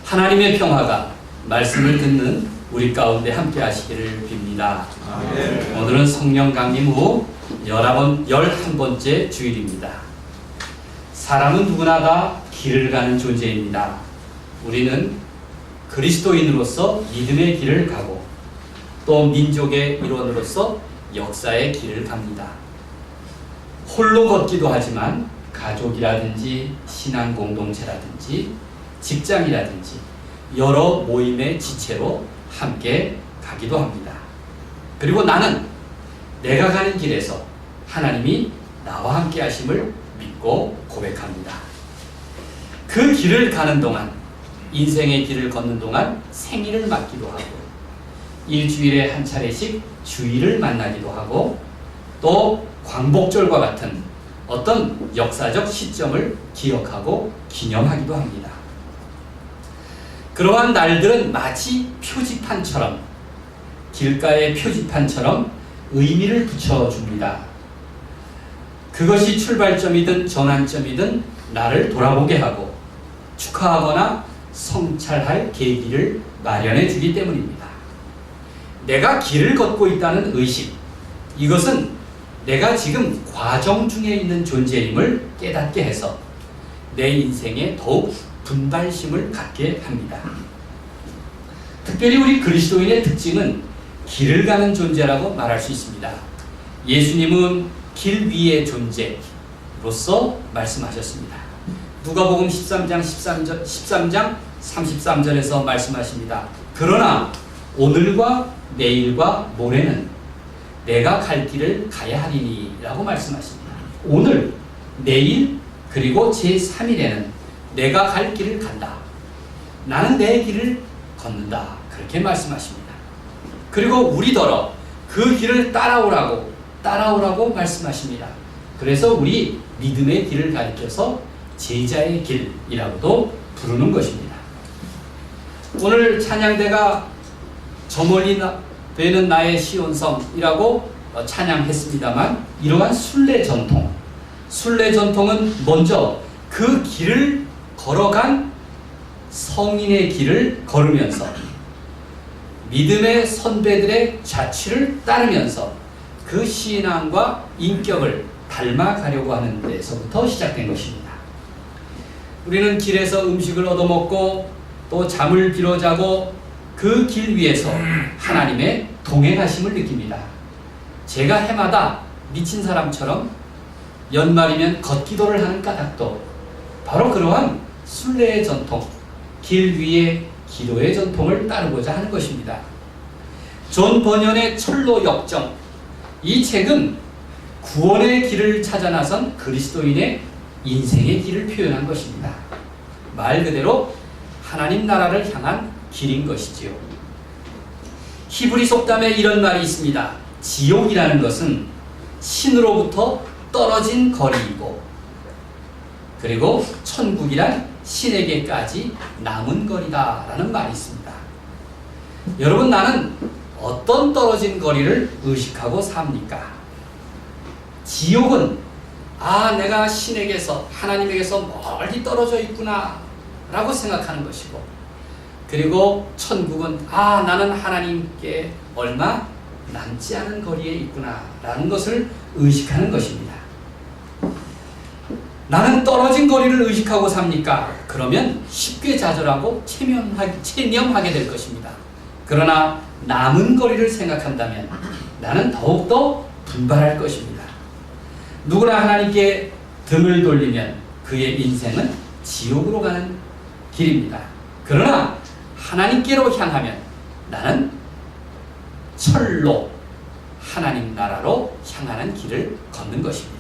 하나님의 평화가 말씀을 듣는 우리 가운데 함께 하시기를 빕니다. 오늘은 성령 강림 후 11번째 주일입니다. 사람은 누구나 다 길을 가는 존재입니다. 우리는 그리스도인으로서 믿음의 길을 가고 또 민족의 일원으로서 역사의 길을 갑니다. 홀로 걷기도 하지만 가족이라든지 신앙 공동체라든지 직장이라든지 여러 모임의 지체로 함께 가기도 합니다. 그리고 나는 내가 가는 길에서 하나님이 나와 함께 하심을 믿고 고백합니다. 그 길을 가는 동안, 인생의 길을 걷는 동안 생일을 맞기도 하고 일주일에 한 차례씩 주일을 만나기도 하고 또 광복절과 같은 어떤 역사적 시점을 기억하고 기념하기도 합니다. 그러한 날들은 마치 표지판처럼, 길가의 표지판처럼 의미를 붙여줍니다. 그것이 출발점이든 전환점이든 나를 돌아보게 하고 축하하거나 성찰할 계기를 마련해 주기 때문입니다. 내가 길을 걷고 있다는 의식, 이것은 내가 지금 과정 중에 있는 존재임을 깨닫게 해서 내 인생에 더욱 분발심을 갖게 합니다. 특별히 우리 그리스도인의 특징은 길을 가는 존재라고 말할 수 있습니다. 예수님은 길 위의 존재로서 말씀하셨습니다. 누가복음 13장 33절에서 말씀하십니다. 그러나 오늘과 내일과 모레는 내가 갈 길을 가야 하리니 라고 말씀하십니다. 오늘, 내일, 그리고 제3일에는 내가 갈 길을 간다. 나는 내 길을 걷는다. 그렇게 말씀하십니다. 그리고 우리더러 그 길을 따라오라고 말씀하십니다. 그래서 우리 믿음의 길을 가리켜서 제자의 길이라고도 부르는 것입니다. 오늘 찬양대가 저 멀리 되는 나의 시온성이라고 찬양했습니다만 이러한 순례 전통은 먼저 그 길을 걸어간 성인의 길을 걸으면서 믿음의 선배들의 자취를 따르면서 그 신앙과 인격을 닮아가려고 하는 데서부터 시작된 것입니다. 우리는 길에서 음식을 얻어먹고 또 잠을 빌어 자고 그 길 위에서 하나님의 동행하심을 느낍니다. 제가 해마다 미친 사람처럼 연말이면 걷기도를 하는 까닭도 바로 그러한 순례의 전통, 길 위의 기도의 전통을 따르고자 하는 것입니다. 존 버년의 철로 역정, 이 책은 구원의 길을 찾아 나선 그리스도인의 인생의 길을 표현한 것입니다. 말 그대로 하나님 나라를 향한 길인 것이지요. 히브리 속담에 이런 말이 있습니다. 지옥이라는 것은 신으로부터 떨어진 거리이고 그리고 천국이란 신에게까지 남은 거리다 라는 말이 있습니다. 여러분, 나는 어떤 떨어진 거리를 의식하고 삽니까? 지옥은 내가 신에게서, 하나님에게서 멀리 떨어져 있구나 라고 생각하는 것이고, 그리고 천국은 나는 하나님께 얼마 남지 않은 거리에 있구나 라는 것을 의식하는 것입니다. 나는 떨어진 거리를 의식하고 삽니까? 그러면 쉽게 좌절하고 체념하게 될 것입니다. 그러나 남은 거리를 생각한다면 나는 더욱더 분발할 것입니다. 누구나 하나님께 등을 돌리면 그의 인생은 지옥으로 가는 길입니다. 그러나 하나님께로 향하면 나는 철로 하나님 나라로 향하는 길을 걷는 것입니다.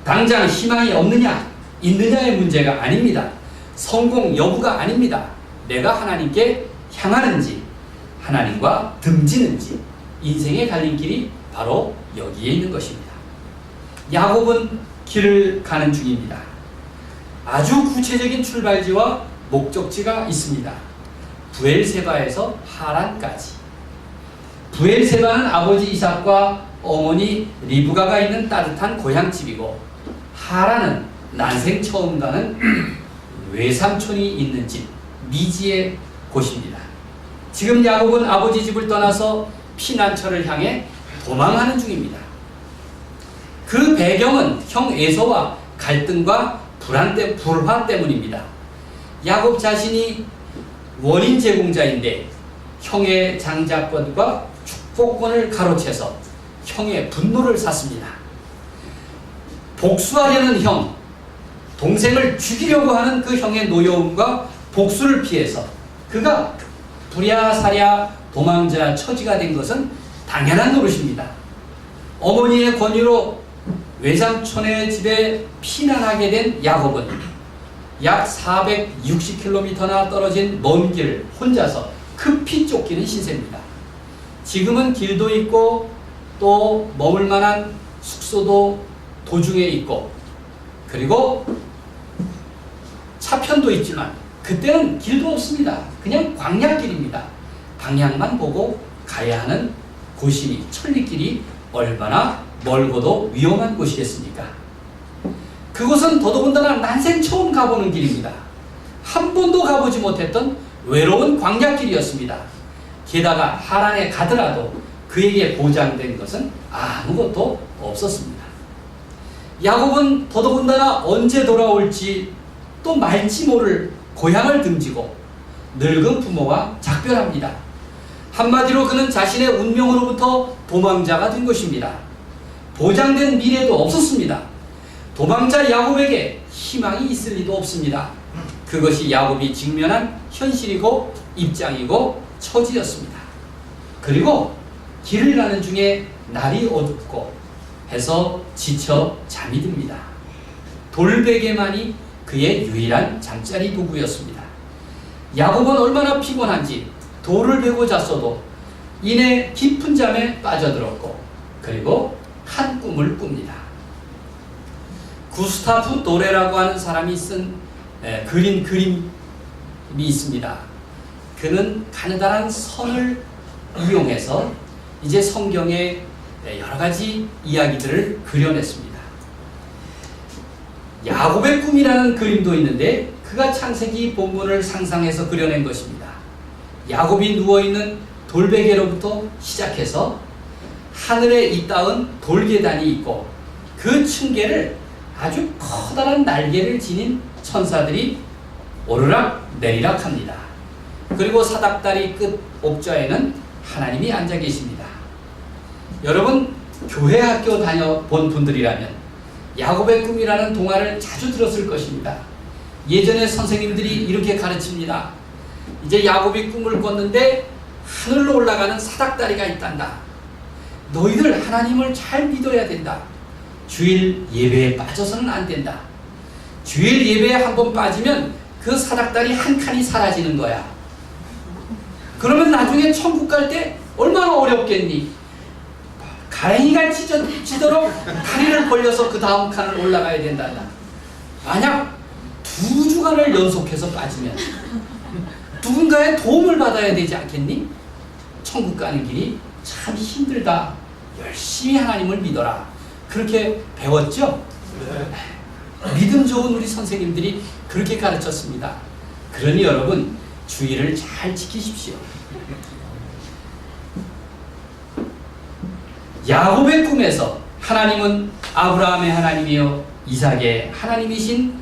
당장 희망이 없느냐, 있느냐의 문제가 아닙니다. 성공 여부가 아닙니다. 내가 하나님께 향하는지, 하나님과 등지는지, 인생의 갈림길이 바로 여기에 있는 것입니다. 야곱은 길을 가는 중입니다. 아주 구체적인 출발지와 목적지가 있습니다. 브엘세바에서 하란까지. 브엘세바는 아버지 이삭과 어머니 리브가가 있는 따뜻한 고향집이고, 하란은 난생 처음 가는 외삼촌이 있는 집, 미지의 곳입니다. 지금 야곱은 아버지 집을 떠나서 피난처를 향해 도망하는 중입니다. 그 배경은 형 에서와 갈등과 불화 때문입니다. 야곱 자신이 원인 제공자인데 형의 장자권과 축복권을 가로채서 형의 분노를 샀습니다. 복수하려는 형, 동생을 죽이려고 하는 그 형의 노여움과 복수를 피해서 그가 부랴사랴 도망자 처지가 된 것은 당연한 노릇입니다. 어머니의 권유로 외삼촌의 집에 피난하게 된 야곱은 약 460km나 떨어진 먼 길을 혼자서 급히 쫓기는 신세입니다. 지금은 길도 있고 또 머물 만한 숙소도 도중에 있고 그리고 차편도 있지만 그때는 길도 없습니다. 그냥 광야길입니다. 방향만 보고 가야 하는 곳이니 천리길이 얼마나 멀고도 위험한 곳이겠습니까? 그곳은 더더군다나 난생 처음 가보는 길입니다. 한 번도 가보지 못했던 외로운 광야길이었습니다. 게다가 하란에 가더라도 그에게 보장된 것은 아무것도 없었습니다. 야곱은 더더군다나 언제 돌아올지 또 말지 모를 고향을 등지고 늙은 부모와 작별합니다. 한마디로 그는 자신의 운명으로부터 도망자가 된 것입니다. 보장된 미래도 없었습니다. 도망자 야곱에게 희망이 있을 리도 없습니다. 그것이 야곱이 직면한 현실이고 입장이고 처지였습니다. 그리고 길을 가는 중에 날이 어둡고 해서 지쳐 잠이 듭니다. 돌베개만이 그의 유일한 잠자리 도구였습니다. 야곱은 얼마나 피곤한지 돌을 베고 잤어도 이내 깊은 잠에 빠져들었고 그리고 한 꿈을 꿉니다. 구스타프 도레라고 하는 사람이 쓴 그림이 있습니다. 그는 가느다란 선을 이용해서 이제 성경의 여러 가지 이야기들을 그려냈습니다. 야곱의 꿈이라는 그림도 있는데 그가 창세기 본문을 상상해서 그려낸 것입니다. 야곱이 누워있는 돌베개로부터 시작해서 하늘에 잇닿은 돌계단이 있고 그 층계를 아주 커다란 날개를 지닌 천사들이 오르락 내리락 합니다. 그리고 사닥다리 끝 옥좌에는 하나님이 앉아 계십니다. 여러분 교회 학교 다녀본 분들이라면 야곱의 꿈이라는 동화를 자주 들었을 것입니다. 예전에 선생님들이 이렇게 가르칩니다. 이제 야곱이 꿈을 꿨는데 하늘로 올라가는 사닥다리가 있단다. 너희들 하나님을 잘 믿어야 된다. 주일 예배에 빠져서는 안 된다. 주일 예배에 한번 빠지면 그 사닥다리 한 칸이 사라지는 거야. 그러면 나중에 천국 갈 때 얼마나 어렵겠니? 가랭이가 찢어지도록 다리를 벌려서 그 다음 칸을 올라가야 된다. 만약 2주간을 연속해서 빠지면 누군가의 도움을 받아야 되지 않겠니? 천국 가는 길이 참 힘들다. 열심히 하나님을 믿어라. 그렇게 배웠죠? 네. 믿음 좋은 우리 선생님들이 그렇게 가르쳤습니다. 그러니 여러분 주의를 잘 지키십시오. 야곱의 꿈에서 하나님은 아브라함의 하나님이요 이삭의 하나님이신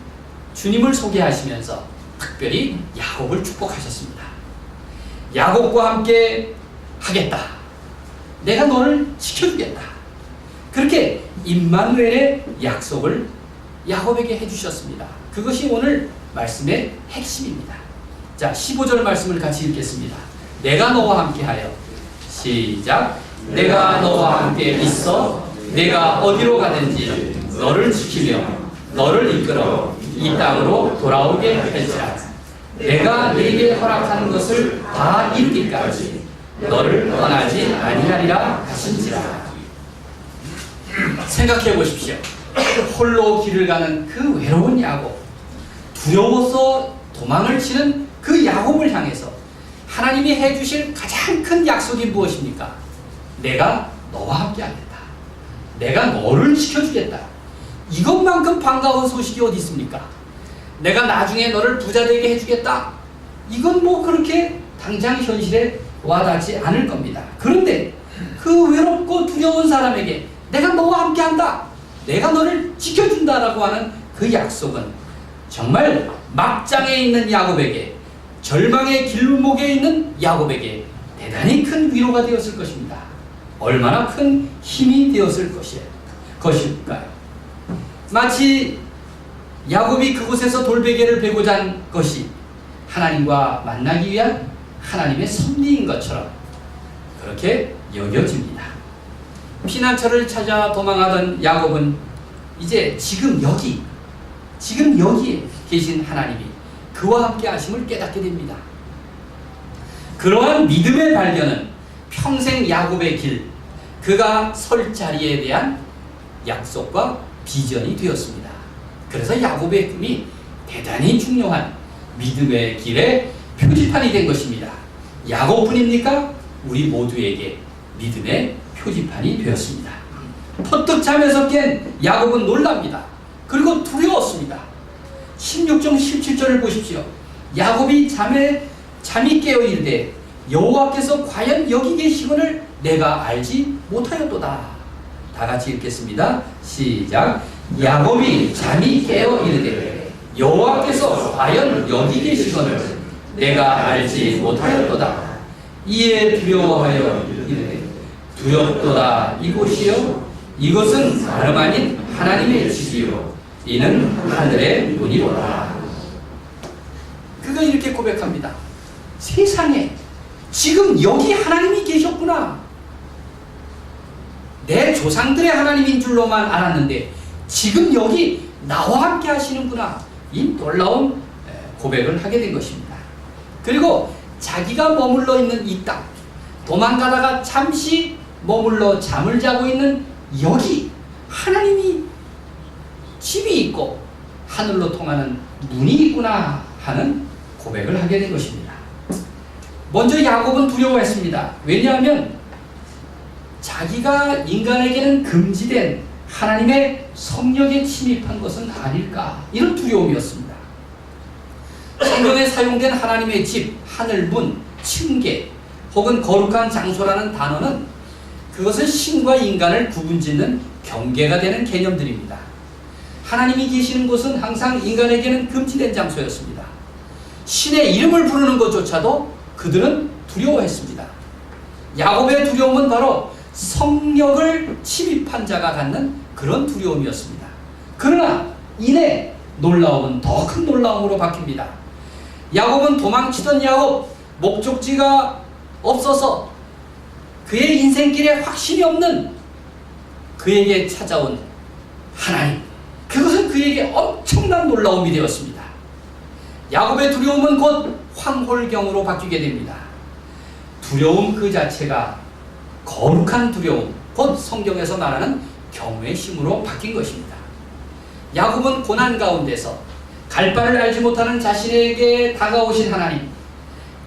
주님을 소개하시면서 특별히 야곱을 축복하셨습니다. 야곱과 함께 하겠다. 내가 너를 지켜주겠다. 그렇게 임마누엘의 약속을 야곱에게 해주셨습니다. 그것이 오늘 말씀의 핵심입니다. 자, 15절 말씀을 같이 읽겠습니다. 내가 너와 함께하여 시작. 내가 너와 함께 있어 내가 어디로 가든지 너를 지키며 너를 이끌어 이 땅으로 돌아오게 할지라. 내가 네게 허락하는 것을 다 이루기까지 너를 떠나지 아니하리라 하신지라. 생각해 보십시오. 홀로 길을 가는 그 외로운 야곱, 두려워서 도망을 치는 그 야곱을 향해서 하나님이 해주실 가장 큰 약속이 무엇입니까? 내가 너와 함께 하겠다. 내가 너를 지켜주겠다. 이것만큼 반가운 소식이 어디 있습니까? 내가 나중에 너를 부자 되게 해주겠다. 이건 뭐 그렇게 당장 현실에 와닿지 않을 겁니다. 그런데 그 외롭고 두려운 사람에게 내가 너와 함께한다, 내가 너를 지켜준다라고 하는 그 약속은 정말 막장에 있는 야곱에게, 절망의 길목에 있는 야곱에게 대단히 큰 위로가 되었을 것입니다. 얼마나 큰 힘이 되었을 것일까요? 마치 야곱이 그곳에서 돌베개를 베고자 한 것이 하나님과 만나기 위한 하나님의 섭리인 것처럼 그렇게 여겨집니다. 피난처를 찾아 도망하던 야곱은 이제 지금 여기에 계신 하나님이 그와 함께 하심을 깨닫게 됩니다. 그러한 믿음의 발견은 평생 야곱의 길, 그가 설 자리에 대한 약속과 비전이 되었습니다. 그래서 야곱의 꿈이 대단히 중요한 믿음의 길의 표지판이 된 것입니다. 야곱뿐입니까? 우리 모두에게 믿음의 표지판이 되었습니다. 퍼뜩 잠에서 깬 야곱은 놀랍니다. 그리고 두려웠습니다. 16절 17절을 보십시오. 야곱이 잠이 깨어 이르되 여호와께서 과연 여기 계시거늘 내가 알지 못하였도다. 다 같이 읽겠습니다. 시작. 야곱이 잠이 깨어 이르되 여호와께서 과연 여기 계시거늘 내가 알지 못하였도다. 이에 두려워하여 이르되 두렵도다. 이곳이요 이것은 다름 아닌 하나님의 집이요 이는 하늘의 문이로다. 그가 이렇게 고백합니다. 세상에 지금 여기 하나님이 계셨구나. 내 조상들의 하나님인 줄로만 알았는데 지금 여기 나와 함께 하시는구나. 이 놀라운 고백을 하게 된 것입니다. 그리고 자기가 머물러 있는 이 땅, 도망가다가 잠시 머물러 잠을 자고 있는 여기 하나님이 집이 있고 하늘로 통하는 문이 있구나 하는 고백을 하게 된 것입니다. 먼저 야곱은 두려워했습니다. 왜냐하면 자기가 인간에게는 금지된 하나님의 성령에 침입한 것은 아닐까, 이런 두려움이었습니다. 성경에 사용된 하나님의 집, 하늘문, 층계 혹은 거룩한 장소라는 단어는 그것은 신과 인간을 구분짓는 경계가 되는 개념들입니다. 하나님이 계시는 곳은 항상 인간에게는 금지된 장소였습니다. 신의 이름을 부르는 것조차도 그들은 두려워했습니다. 야곱의 두려움은 바로 성령을 침입한 자가 갖는 그런 두려움이었습니다. 그러나 이내 놀라움은 더 큰 놀라움으로 바뀝니다. 야곱은 도망치던 야곱, 목적지가 없어서 그의 인생길에 확신이 없는 그에게 찾아온 하나님, 그것은 그에게 엄청난 놀라움이 되었습니다. 야곱의 두려움은 곧 황홀경으로 바뀌게 됩니다. 두려움 그 자체가 거룩한 두려움, 곧 성경에서 말하는 경외심으로 바뀐 것입니다. 야곱은 고난 가운데서 갈 바를 알지 못하는 자신에게 다가오신 하나님,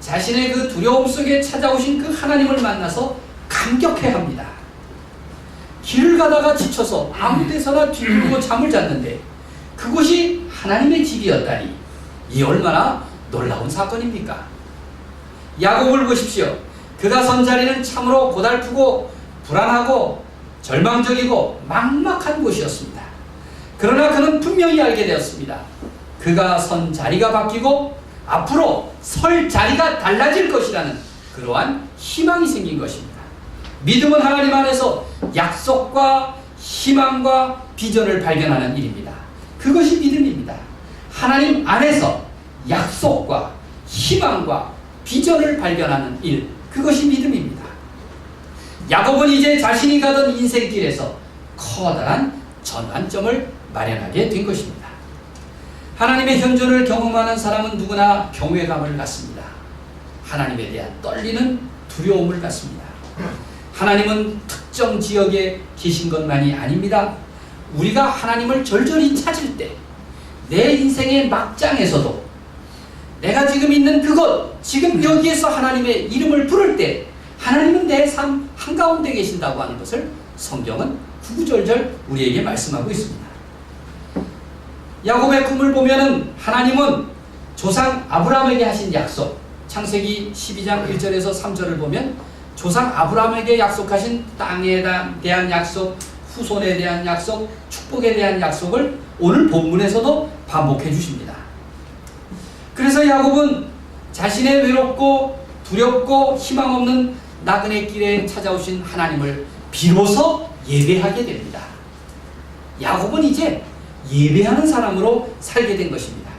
자신의 그 두려움 속에 찾아오신 그 하나님을 만나서 감격해합니다. 길을 가다가 지쳐서 아무 데서나 뒤돌고 잠을 잤는데 그곳이 하나님의 집이었다니, 이 얼마나 놀라운 사건입니까? 야곱을 보십시오. 그가 선 자리는 참으로 고달프고 불안하고 절망적이고 막막한 곳이었습니다. 그러나 그는 분명히 알게 되었습니다. 그가 선 자리가 바뀌고 앞으로 설 자리가 달라질 것이라는 그러한 희망이 생긴 것입니다. 믿음은 하나님 안에서 약속과 희망과 비전을 발견하는 일입니다. 그것이 믿음입니다. 하나님 안에서 약속과 희망과 비전을 발견하는 일, 그것이 믿음입니다. 야곱은 이제 자신이 가던 인생길에서 커다란 전환점을 마련하게 된 것입니다. 하나님의 현존을 경험하는 사람은 누구나 경외감을 갖습니다. 하나님에 대한 떨리는 두려움을 갖습니다. 하나님은 특정 지역에 계신 것만이 아닙니다. 우리가 하나님을 절절히 찾을 때, 내 인생의 막장에서도 내가 지금 있는 그곳, 지금 여기에서 하나님의 이름을 부를 때 하나님은 내 삶 한가운데 계신다고 하는 것을 성경은 구구절절 우리에게 말씀하고 있습니다. 야곱의 꿈을 보면은 하나님은 조상 아브라함에게 하신 약속, 창세기 12장 1절에서 3절을 보면 조상 아브라함에게 약속하신 땅에 대한 약속, 후손에 대한 약속, 축복에 대한 약속을 오늘 본문에서도 반복해 주십니다. 그래서 야곱은 자신의 외롭고 두렵고 희망 없는 나그네 길에 찾아오신 하나님을 비로소 예배하게 됩니다. 야곱은 이제 예배하는 사람으로 살게 된 것입니다.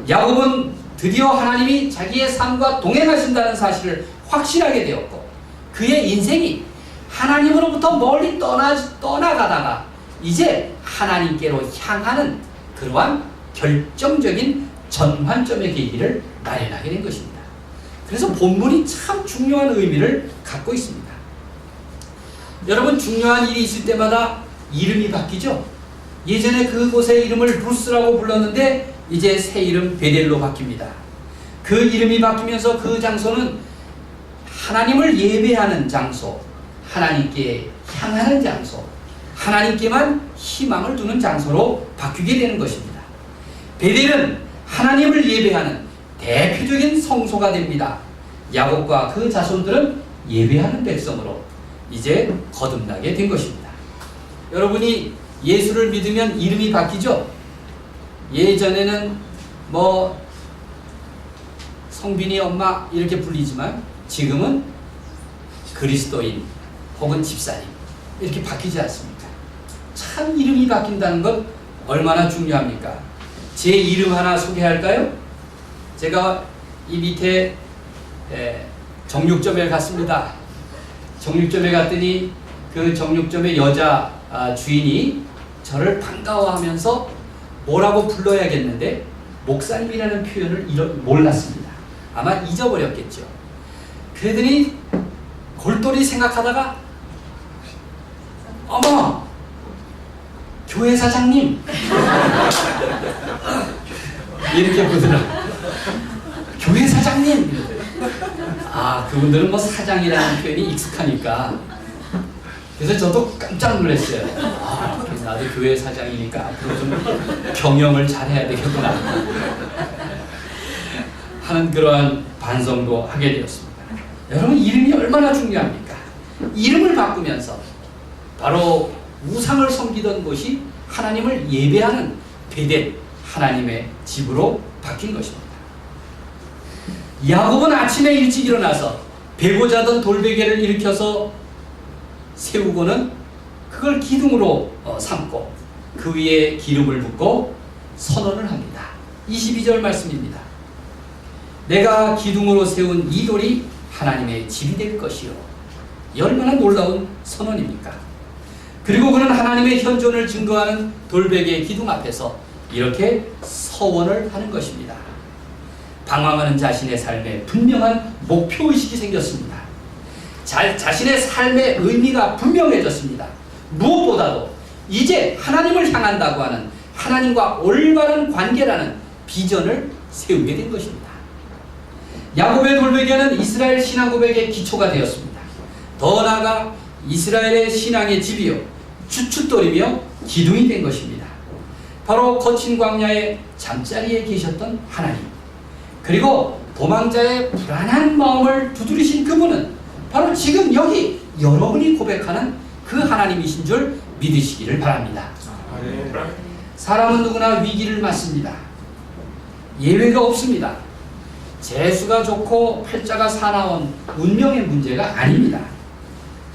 야곱은 드디어 하나님이 자기의 삶과 동행하신다는 사실을 확신하게 되었고 그의 인생이 하나님으로부터 멀리 떠나가다가 이제 하나님께로 향하는 그러한 결정적인 전환점의 계기를 마련하게 된 것입니다. 그래서 본문이 참 중요한 의미를 갖고 있습니다. 여러분, 중요한 일이 있을 때마다 이름이 바뀌죠? 예전에 그곳의 이름을 루스라고 불렀는데 이제 새 이름 베델로 바뀝니다. 그 이름이 바뀌면서 그 장소는 하나님을 예배하는 장소, 하나님께 향하는 장소, 하나님께만 희망을 두는 장소로 바뀌게 되는 것입니다. 베델은 하나님을 예배하는 대표적인 성소가 됩니다. 야곱과 그 자손들은 예배하는 백성으로 이제 거듭나게 된 것입니다. 여러분이 예수를 믿으면 이름이 바뀌죠? 예전에는 성빈이 엄마 이렇게 불리지만 지금은 그리스도인 혹은 집사님 이렇게 바뀌지 않습니까? 참 이름이 바뀐다는 것 얼마나 중요합니까? 제 이름 하나 소개할까요? 제가 이 밑에 정육점에 갔습니다. 정육점에 갔더니 그 정육점의 여자 주인이 저를 반가워하면서 뭐라고 불러야겠는데 목사님이라는 표현을 몰랐습니다. 아마 잊어버렸겠죠. 그러더니 골똘히 생각하다가 어머! 교회 사장님! 이렇게 부르더라고요. 교회 사장님! 그분들은 사장이라는 표현이 익숙하니까. 그래서 저도 깜짝 놀랐어요. 나도 교회 사장이니까 앞으로 좀 경영을 잘해야 되겠구나 하는 그러한 반성도 하게 되었습니다. 여러분, 이름이 얼마나 중요합니까? 이름을 바꾸면서 바로 우상을 섬기던 곳이 하나님을 예배하는 베델, 하나님의 집으로 바뀐 것입니다. 야곱은 아침에 일찍 일어나서 베고 자던 돌베개를 일으켜서 세우고는 그걸 기둥으로 삼고 그 위에 기름을 붓고 선언을 합니다. 22절 말씀입니다. 내가 기둥으로 세운 이 돌이 하나님의 집이 될 것이요. 얼마나 놀라운 선언입니까? 그리고 그는 하나님의 현존을 증거하는 돌베개 기둥 앞에서 이렇게 서원을 하는 것입니다. 방황하는 자신의 삶에 분명한 목표의식이 생겼습니다. 자신의 삶의 의미가 분명해졌습니다. 무엇보다도 이제 하나님을 향한다고 하는 하나님과 올바른 관계라는 비전을 세우게 된 것입니다. 야곱의 돌베개는 이스라엘 신앙 고백의 기초가 되었습니다. 더 나아가 이스라엘의 신앙의 집이요 주춧돌이며 기둥이 된 것입니다. 바로 거친 광야의 잠자리에 계셨던 하나님, 그리고 도망자의 불안한 마음을 두드리신 그분은 바로 지금 여기 여러분이 고백하는 그 하나님이신 줄 믿으시기를 바랍니다. 사람은 누구나 위기를 맞습니다. 예외가 없습니다. 재수가 좋고 팔자가 사나운 운명의 문제가 아닙니다.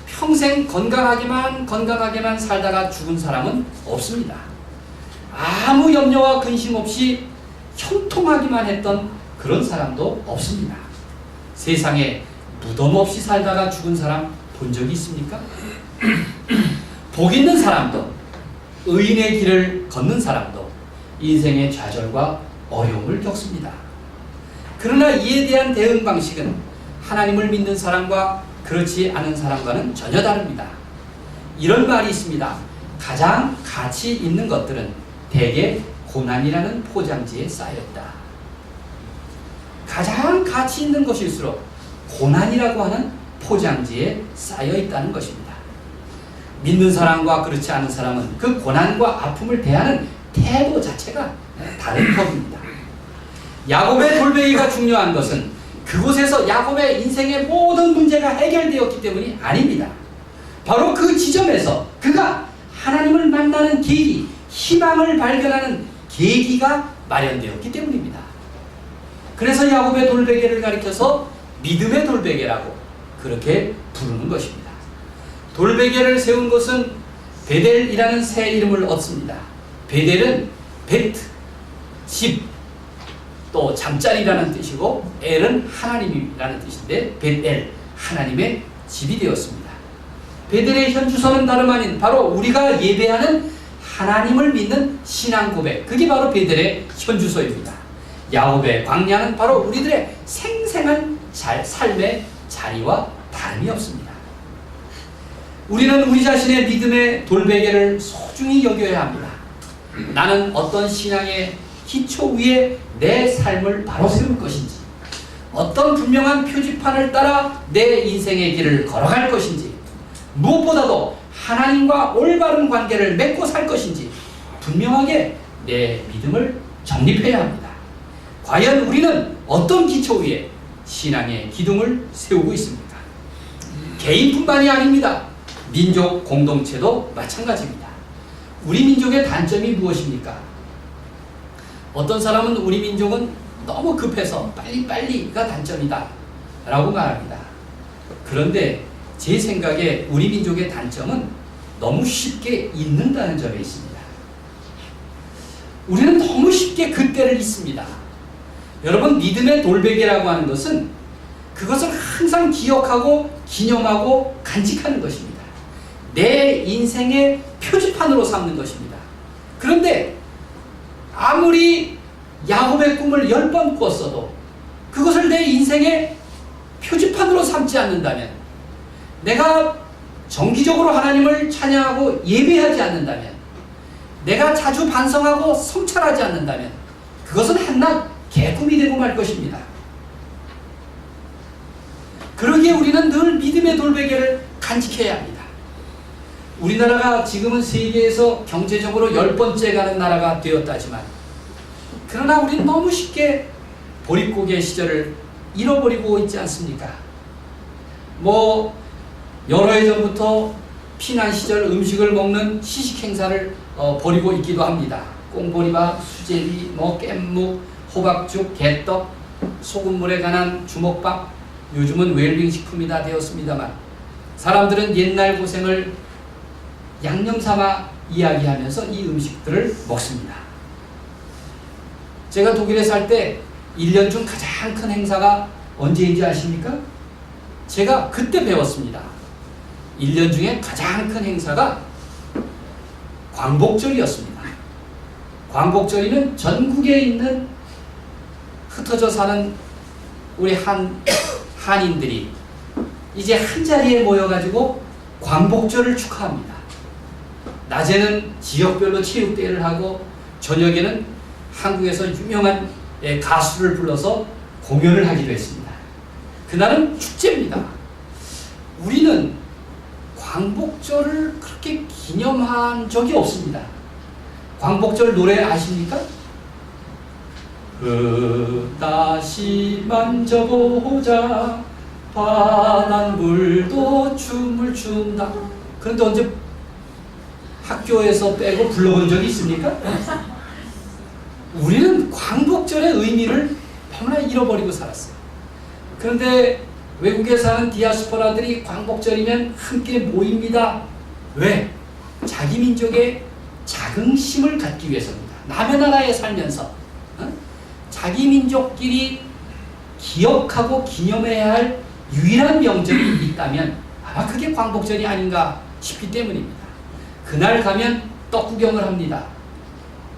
평생 건강하게만 살다가 죽은 사람은 없습니다. 아무 염려와 근심 없이 형통하기만 했던 그런 사람도 없습니다. 세상에 무덤 없이 살다가 죽은 사람 본 적이 있습니까? 복 있는 사람도, 의인의 길을 걷는 사람도 인생의 좌절과 어려움을 겪습니다. 그러나 이에 대한 대응 방식은 하나님을 믿는 사람과 그렇지 않은 사람과는 전혀 다릅니다. 이런 말이 있습니다. 가장 가치 있는 것들은 대개 고난이라는 포장지에 쌓였다. 가장 가치 있는 것일수록 고난이라고 하는 포장지에 쌓여 있다는 것입니다. 믿는 사람과 그렇지 않은 사람은 그 고난과 아픔을 대하는 태도 자체가 다른 법입니다. 야곱의 돌베개가 중요한 것은 그곳에서 야곱의 인생의 모든 문제가 해결되었기 때문이 아닙니다. 바로 그 지점에서 그가 하나님을 만나는 계기, 희망을 발견하는 계기가 마련되었기 때문입니다. 그래서 야곱의 돌베개를 가리켜서 믿음의 돌베개라고 그렇게 부르는 것입니다. 돌베개를 세운 것은 베델이라는 새 이름을 얻습니다. 베델은 베트, 집, 또 잠자리라는 뜻이고 엘은 하나님이라는 뜻인데 베델, 하나님의 집이 되었습니다. 베델의 현주소는 다름 아닌 바로 우리가 예배하는 하나님을 믿는 신앙 고백, 그게 바로 베델의 현주소입니다. 야곱의 광야는 바로 우리들의 생생한 삶의 자리와 다름이 없습니다. 우리는 우리 자신의 믿음의 돌베개를 소중히 여겨야 합니다. 나는 어떤 신앙의 기초 위에 내 삶을 바로 세울 것인지, 어떤 분명한 표지판을 따라 내 인생의 길을 걸어갈 것인지, 무엇보다도 하나님과 올바른 관계를 맺고 살 것인지 분명하게 내 믿음을 정립해야 합니다. 과연 우리는 어떤 기초 위에 신앙의 기둥을 세우고 있습니까? 개인뿐만이 아닙니다. 민족 공동체도 마찬가지입니다. 우리 민족의 단점이 무엇입니까? 어떤 사람은 우리 민족은 너무 급해서 빨리빨리가 단점이다 라고 말합니다. 그런데 제 생각에 우리 민족의 단점은 너무 쉽게 잊는다는 점에 있습니다. 우리는 너무 쉽게 그때를 잊습니다. 여러분, 믿음의 돌베개라고 하는 것은 그것을 항상 기억하고 기념하고 간직하는 것입니다. 내 인생의 표지판으로 삼는 것입니다. 그런데 아무리 야곱의 꿈을 10번 꿨어도 그것을 내 인생의 표지판으로 삼지 않는다면, 내가 정기적으로 하나님을 찬양하고 예배하지 않는다면, 내가 자주 반성하고 성찰하지 않는다면 그것은 한낱 개꿈이 되고 말 것입니다. 그러기에 우리는 늘 믿음의 돌베개를 간직해야 합니다. 우리나라가 지금은 세계에서 경제적으로 10번째 가는 나라가 되었다지만, 그러나 우리는 너무 쉽게 보릿고개 시절을 잃어버리고 있지 않습니까? 여러 해 전부터 피난 시절 음식을 먹는 시식 행사를 벌이고 있기도 합니다. 꽁보리밥, 수제비, 깻묵, 호박죽, 개떡, 소금물에 간한 주먹밥, 요즘은 웰빙 식품이 다 되었습니다만, 사람들은 옛날 고생을 양념 삼아 이야기하면서 이 음식들을 먹습니다. 제가 독일에 살 때 1년 중 가장 큰 행사가 언제인지 아십니까? 제가 그때 배웠습니다. 1년 중에 가장 큰 행사가 광복절이었습니다. 광복절이면 전국에 있는 흩어져 사는 우리 한인들이 이제 한자리에 모여가지고 광복절을 축하합니다. 낮에는 지역별로 체육대회를 하고 저녁에는 한국에서 유명한 가수를 불러서 공연을 하기로 했습니다. 그날은 축제입니다. 우리는 광복절을 그렇게 기념한 적이 없습니다. 광복절 노래 아십니까? 다시 만져보자, 바닷물도 춤을 춘다. 그런데 언제 학교에서 빼고 불러본 적이 있습니까? 우리는 광복절의 의미를 너무나 잃어버리고 살았어요. 그런데 외국에 사는 디아스포라들이 광복절이면 함께 모입니다. 왜? 자기 민족의 자긍심을 갖기 위해서입니다. 남의 나라에 살면서 자기 민족끼리 기억하고 기념해야 할 유일한 명절이 있다면 아마 그게 광복절이 아닌가 싶기 때문입니다. 그날 가면 떡 구경을 합니다.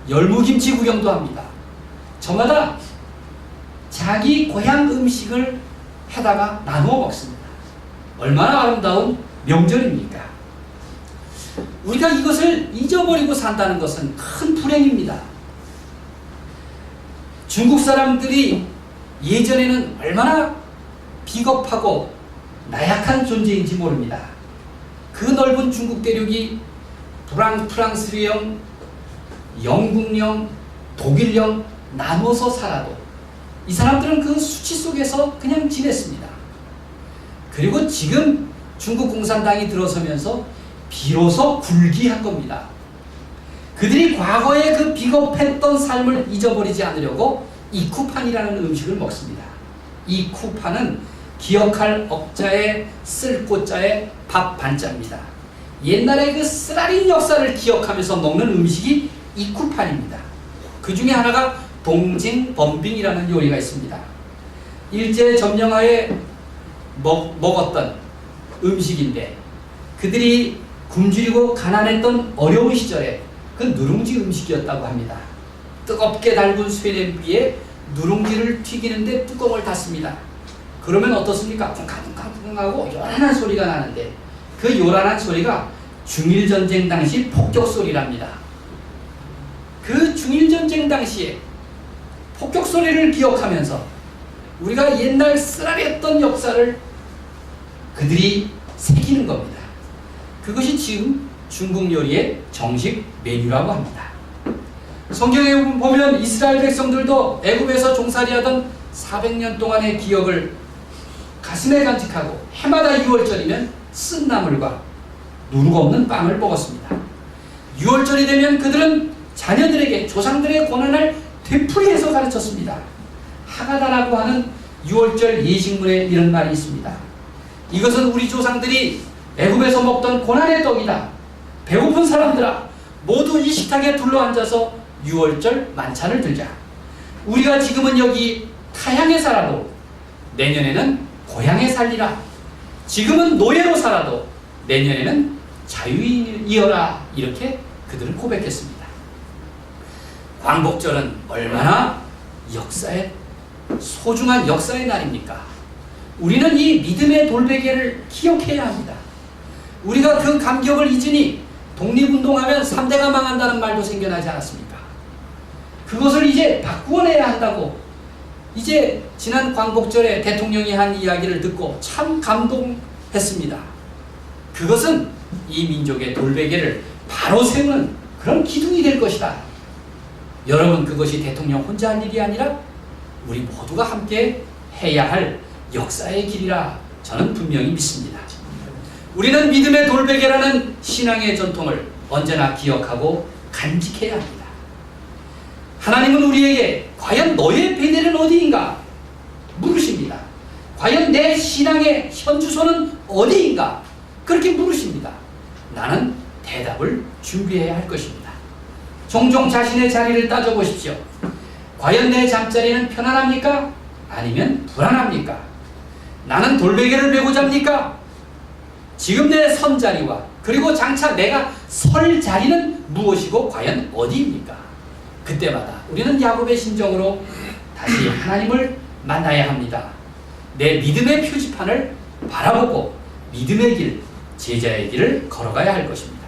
열무김치 구경도 합니다. 저마다 자기 고향 음식을 해다가 나누어 먹습니다. 얼마나 아름다운 명절입니까? 우리가 이것을 잊어버리고 산다는 것은 큰 불행입니다. 중국 사람들이 예전에는 얼마나 비겁하고 나약한 존재인지 모릅니다. 그 넓은 중국 대륙이 프랑스령, 영국령, 독일령 나눠서 살아도 이 사람들은 그 수치 속에서 그냥 지냈습니다. 그리고 지금 중국 공산당이 들어서면서 비로소 굴기한 겁니다. 그들이 과거의 그 비겁했던 삶을 잊어버리지 않으려고 이 쿠판이라는 음식을 먹습니다. 이 쿠판은 기억할 억자에 쓸 꽃자에 밥 반자입니다. 옛날에 그 쓰라린 역사를 기억하면서 먹는 음식이 이 쿠판입니다. 그 중에 하나가 동징 범빙이라는 요리가 있습니다. 일제 점령하에 먹었던 음식인데 그들이 굶주리고 가난했던 어려운 시절에 그 누룽지 음식이었다고 합니다. 뜨겁게 달군 쇠냄비에 누룽지를 튀기는데 뚜껑을 닫습니다. 그러면 어떻습니까? 쿵쾅쿵쾅쿵하고 요란한 소리가 나는데 그 요란한 소리가 중일전쟁 당시 폭격 소리랍니다. 그 중일전쟁 당시에 폭격 소리를 기억하면서 우리가 옛날 쓰라렸던 역사를 그들이 새기는 겁니다. 그것이 지금 중국 요리의 정식 메뉴라고 합니다. 성경에 보면 이스라엘 백성들도 애굽에서 종살이하던 400년 동안의 기억을 가슴에 간직하고 해마다 6월절이면 쓴 나물과 누룩 없는 빵을 먹었습니다. 6월절이 되면 그들은 자녀들에게 조상들의 고난을 되풀이해서 가르쳤습니다. 하가다라고 하는 6월절 예식문에 이런 말이 있습니다. 이것은 우리 조상들이 애굽에서 먹던 고난의 떡이다. 배고픈 사람들아 모두 이 식탁에 둘러앉아서 6월절 만찬을 들자. 우리가 지금은 여기 타향에 살아도 내년에는 고향에 살리라. 지금은 노예로 살아도 내년에는 자유인이여라. 이렇게 그들은 고백했습니다. 광복절은 얼마나 역사의 소중한 역사의 날입니까? 우리는 이 믿음의 돌베개를 기억해야 합니다. 우리가 그 감격을 잊으니 독립운동하면 3대가 망한다는 말도 생겨나지 않았습니까? 그것을 이제 바꾸어내야 한다고 이제 지난 광복절에 대통령이 한 이야기를 듣고 참 감동했습니다. 그것은 이 민족의 돌베개를 바로 세우는 그런 기둥이 될 것이다. 여러분, 그것이 대통령 혼자 할 일이 아니라 우리 모두가 함께 해야 할 역사의 길이라 저는 분명히 믿습니다. 우리는 믿음의 돌베개라는 신앙의 전통을 언제나 기억하고 간직해야 합니다. 하나님은 우리에게 과연 너의 베델은 어디인가 물으십니다. 과연 내 신앙의 현주소는 어디인가 그렇게 물으십니다. 나는 대답을 준비해야 할 것입니다. 종종 자신의 자리를 따져보십시오. 과연 내 잠자리는 편안합니까? 아니면 불안합니까? 나는 돌베개를 메고 잡니까? 지금 내 선자리와 그리고 장차 내가 설 자리는 무엇이고 과연 어디입니까? 그때마다 우리는 야곱의 심정으로 다시 하나님을 만나야 합니다. 내 믿음의 표지판을 바라보고 믿음의 길, 제자의 길을 걸어가야 할 것입니다.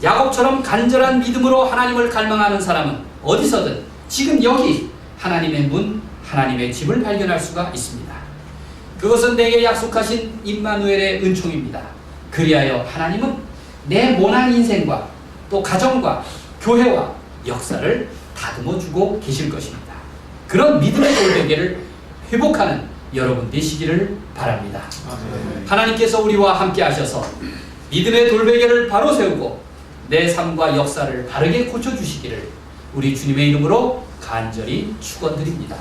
야곱처럼 간절한 믿음으로 하나님을 갈망하는 사람은 어디서든 지금 여기 하나님의 문, 하나님의 집을 발견할 수가 있습니다. 그것은 내게 약속하신 임마누엘의 은총입니다. 그리하여 하나님은 내 모난 인생과 또 가정과 교회와 역사를 다듬어주고 계실 것입니다. 그런 믿음의 돌베개를 회복하는 여러분 되시기를 바랍니다. 하나님께서 우리와 함께 하셔서 믿음의 돌베개를 바로 세우고 내 삶과 역사를 바르게 고쳐주시기를 우리 주님의 이름으로 간절히 축원드립니다.